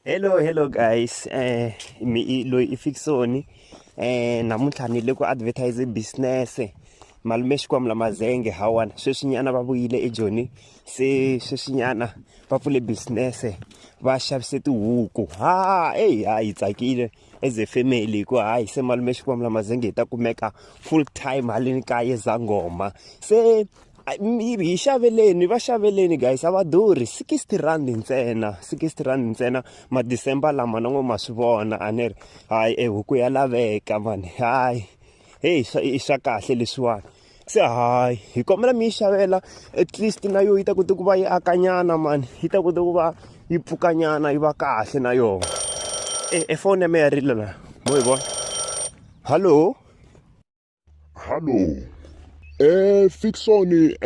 Hello guys. Loyi i Fiksoni. Namuntlha ni le ku advertise business. Malume xikwambu la mazenge hawana. Sweswinyana va vuyile eJoni. Se sweswinyana va pfule business. Va xavise tihuku. Hi tsakile as a family ku se malume xikwambu la mazenge ta kumeka full time haleni kaya Zangoma. Se hi xaveleni va xaveleni guys a va durhi 60 rand ntsena 60 rand ntsena ma December lama na n'we ma swi vona a ni ri huku ya laveka mani i swa kahle leswiwani se hi kombela mi yi xavela at least na yo yi ta kota ku va yi akanyana mani yi ta kota ku va yi pfukanyana yi va kahle na yona phone ya me ya rile la mo yi vona hallo Fiksoni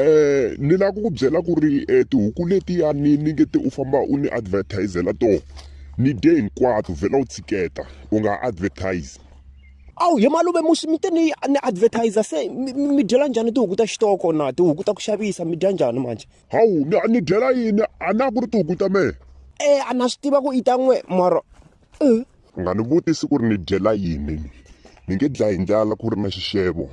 ni la ku byela ku ri tihuku letiya ni ngeti u famba u ni advertisela to ni de hinkwato vhela u tshiketa u nga advertise. Awu ye malume mi te ni advertiser se mi dyela njhani tihuku ta xitoko na tihuku ta ku xavisa mi dya njhani manje Hawu ni dyela yini a na ku ri tihuku ta mehe a na swi tiva ku i ta n'we mara nga ni vutisi ku ri ni dyela yini ni nge dlayi ndlala ku ri na xixevo.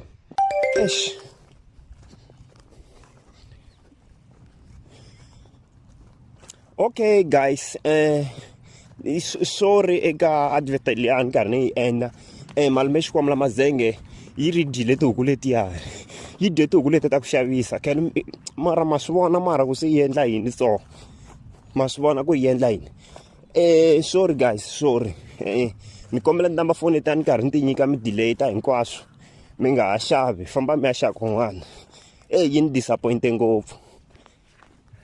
Okay guys, sorry eka advert liya ni karhi ni yi endla malume xikwambu la mazenge yi ri dyile tihuku letiya yi dye tihuku leti ta ku xavisa mara ma swi vona mara ku se yi endla yini so ma swi vona ku yi endla yini sorry guys sorry ni kombela ni namba foni ta ni karhi ni ti nyika mi delay ta hinkwaswo mi nga ha xavi famba mi ya xava kun'wana yi ni disappointe ngopfu.